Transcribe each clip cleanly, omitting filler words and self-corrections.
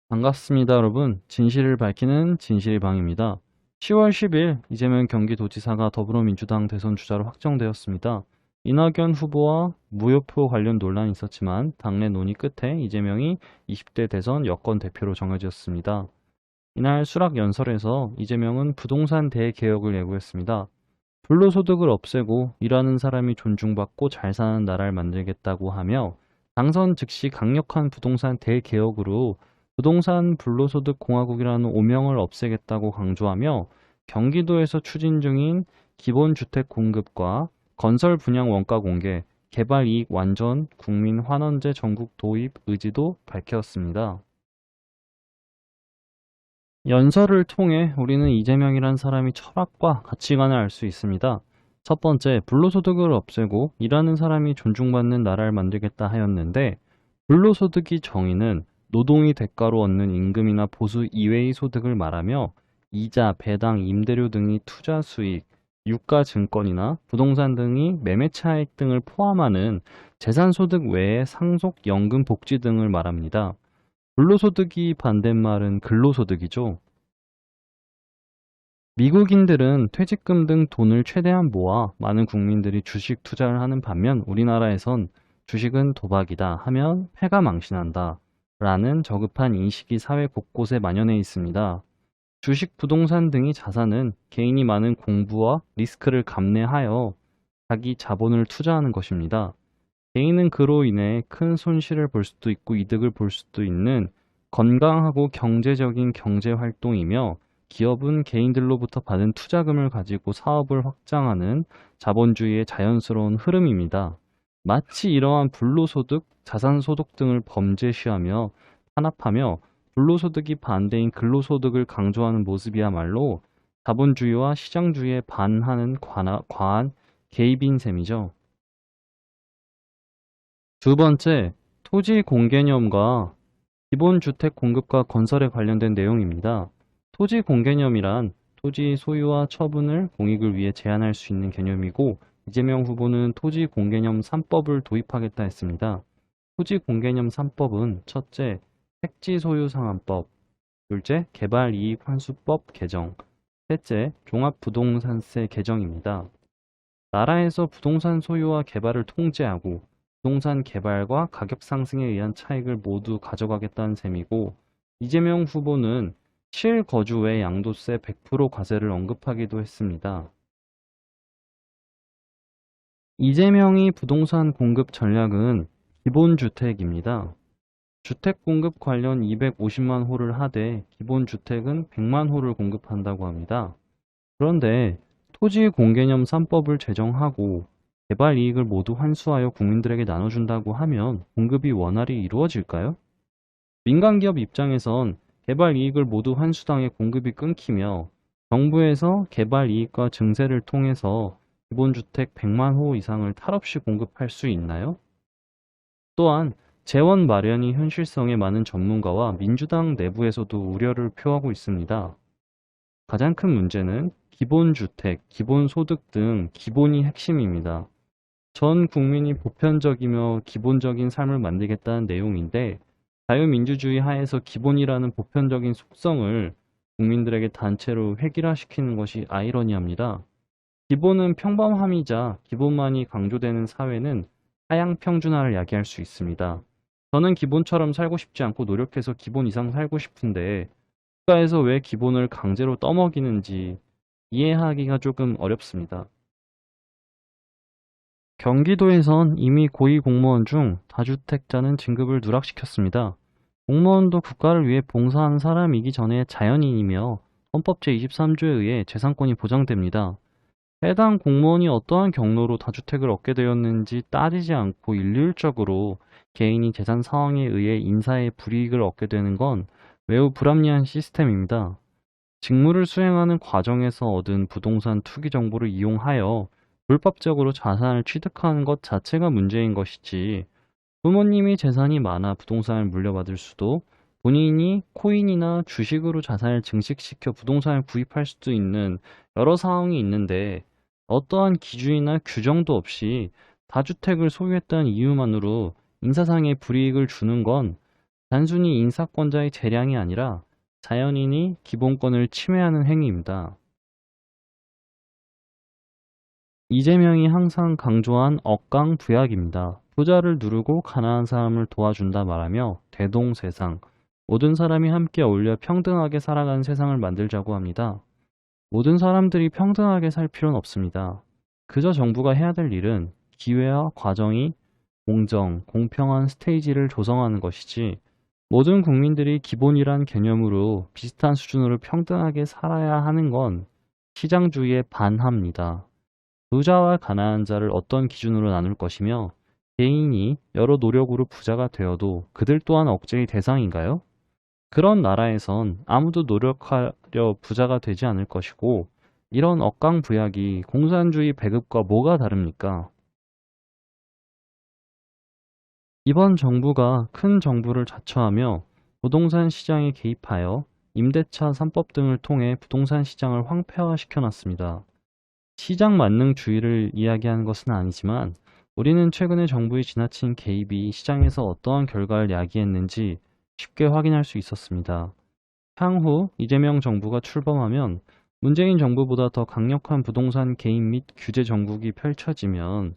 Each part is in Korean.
반갑습니다, 여러분. 진실을 밝히는 진실의 방입니다. 10월 10일 이재명 경기도지사가 더불어민주당 대선 주자로 확정되었습니다. 이낙연 후보와 무효표 관련 논란이 있었지만 당내 논의 끝에 이재명이 20대 대선 여권 대표로 정해졌습니다. 이날 수락 연설에서 이재명은 부동산 대개혁을 예고했습니다. 불로소득을 없애고 일하는 사람이 존중받고 잘 사는 나라를 만들겠다고 하며 당선 즉시 강력한 부동산 대개혁으로 부동산 불로소득 공화국이라는 오명을 없애겠다고 강조하며 경기도에서 추진 중인 기본주택 공급과 건설 분양 원가 공개, 개발 이익 완전 국민 환원제 전국 도입 의지도 밝혔습니다. 연설을 통해 우리는 이재명이란 사람이 철학과 가치관을 알 수 있습니다. 첫 번째, 불로소득을 없애고 일하는 사람이 존중받는 나라를 만들겠다 하였는데, 불로소득의 정의는 노동의 대가로 얻는 임금이나 보수 이외의 소득을 말하며 이자, 배당, 임대료 등의 투자 수익, 유가 증권이나 부동산 등의 매매 차익 등을 포함하는 재산소득 외에 상속, 연금, 복지 등을 말합니다. 불로소득이 반대말은 근로소득이죠. 미국인들은 퇴직금 등 돈을 최대한 모아 많은 국민들이 주식 투자를 하는 반면 우리나라에선 주식은 도박이다 하면 패가 망신한다 라는 저급한 인식이 사회 곳곳에 만연해 있습니다. 주식, 부동산 등의 자산은 개인이 많은 공부와 리스크를 감내하여 자기 자본을 투자하는 것입니다. 개인은 그로 인해 큰 손실을 볼 수도 있고 이득을 볼 수도 있는 건강하고 경제적인 경제 활동이며 기업은 개인들로부터 받은 투자금을 가지고 사업을 확장하는 자본주의의 자연스러운 흐름입니다. 마치 이러한 불로소득, 자산소득 등을 범죄시하며 탄압하며 불로소득이 반대인 근로소득을 강조하는 모습이야말로 자본주의와 시장주의에 반하는 과한 개입인 셈이죠. 두 번째, 토지 공개념과 기본주택 공급과 건설에 관련된 내용입니다. 토지 공개념이란 토지 소유와 처분을 공익을 위해 제한할 수 있는 개념이고 이재명 후보는 토지 공개념 3법을 도입하겠다 했습니다. 토지 공개념 3법은 첫째, 택지 소유 상한법, 둘째, 개발 이익 환수법 개정, 셋째, 종합부동산세 개정입니다. 나라에서 부동산 소유와 개발을 통제하고 부동산 개발과 가격 상승에 의한 차익을 모두 가져가겠다는 셈이고 이재명 후보는 실거주 외 양도세 100% 과세를 언급하기도 했습니다. 이재명이 부동산 공급 전략은 기본주택입니다. 주택 공급 관련 250만 호를 하되 기본주택은 100만 호를 공급한다고 합니다. 그런데 토지 공개념 3법을 제정하고 개발 이익을 모두 환수하여 국민들에게 나눠준다고 하면 공급이 원활히 이루어질까요? 민간 기업 입장에선 개발 이익을 모두 환수당해 공급이 끊기며 정부에서 개발 이익과 증세를 통해서 기본주택 100만 호 이상을 탈없이 공급할 수 있나요? 또한 재원 마련이 현실성에 많은 전문가와 민주당 내부에서도 우려를 표하고 있습니다. 가장 큰 문제는 기본주택, 기본소득 등 기본이 핵심입니다. 전 국민이 보편적이며 기본적인 삶을 만들겠다는 내용인데 자유민주주의 하에서 기본이라는 보편적인 속성을 국민들에게 단체로 획일화시키는 것이 아이러니합니다. 기본은 평범함이자 기본만이 강조되는 사회는 하향 평준화를 야기할 수 있습니다. 저는 기본처럼 살고 싶지 않고 노력해서 기본 이상 살고 싶은데 국가에서 왜 기본을 강제로 떠먹이는지 이해하기가 조금 어렵습니다. 경기도에선 이미 고위공무원 중 다주택자는 진급을 누락시켰습니다. 공무원도 국가를 위해 봉사하는 사람이기 전에 자연인이며 헌법 제23조에 의해 재산권이 보장됩니다. 해당 공무원이 어떠한 경로로 다주택을 얻게 되었는지 따지지 않고 일률적으로 개인이 재산 상황에 의해 인사의 불이익을 얻게 되는 건 매우 불합리한 시스템입니다. 직무를 수행하는 과정에서 얻은 부동산 투기 정보를 이용하여 불법적으로 자산을 취득하는 것 자체가 문제인 것이지 부모님이 재산이 많아 부동산을 물려받을 수도 본인이 코인이나 주식으로 자산을 증식시켜 부동산을 구입할 수도 있는 여러 상황이 있는데 어떠한 기준이나 규정도 없이 다주택을 소유했다는 이유만으로 인사상의 불이익을 주는 건 단순히 인사권자의 재량이 아니라 자연인이 기본권을 침해하는 행위입니다. 이재명이 항상 강조한 억강부약입니다. 부자를 누르고 가난한 사람을 도와준다 말하며 대동세상, 모든 사람이 함께 어울려 평등하게 살아가는 세상을 만들자고 합니다. 모든 사람들이 평등하게 살 필요는 없습니다. 그저 정부가 해야 될 일은 기회와 과정이 공정, 공평한 스테이지를 조성하는 것이지, 모든 국민들이 기본이란 개념으로 비슷한 수준으로 평등하게 살아야 하는 건 시장주의에 반합니다. 부자와 가난한 자를 어떤 기준으로 나눌 것이며, 개인이 여러 노력으로 부자가 되어도 그들 또한 억제의 대상인가요? 그런 나라에선 아무도 노력하려 부자가 되지 않을 것이고, 이런 억강부약이 공산주의 배급과 뭐가 다릅니까? 이번 정부가 큰 정부를 자처하며 부동산 시장에 개입하여 임대차 3법 등을 통해 부동산 시장을 황폐화시켜놨습니다. 시장 만능주의를 이야기하는 것은 아니지만, 우리는 최근에 정부의 지나친 개입이 시장에서 어떠한 결과를 야기했는지 쉽게 확인할 수 있었습니다. 향후 이재명 정부가 출범하면 문재인 정부보다 더 강력한 부동산 개입 및 규제 정국이 펼쳐지면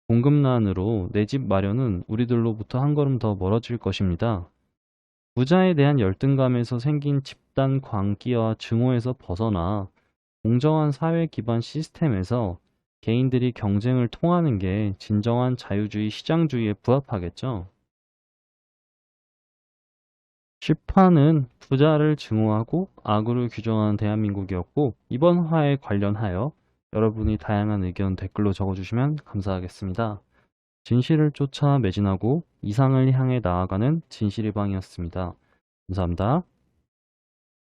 공급난으로 내 집 마련은 우리들로부터 한 걸음 더 멀어질 것입니다. 부자에 대한 열등감에서 생긴 집단 광기와 증오에서 벗어나 공정한 사회 기반 시스템에서 개인들이 경쟁을 통하는 게 진정한 자유주의 시장주의에 부합하겠죠. 시파는 부자를 증오하고 악으로 규정하는 대한민국이었고, 이번 화에 관련하여 여러분이 다양한 의견 댓글로 적어주시면 감사하겠습니다. 진실을 쫓아 매진하고 이상을 향해 나아가는 진실의 방이었습니다. 감사합니다.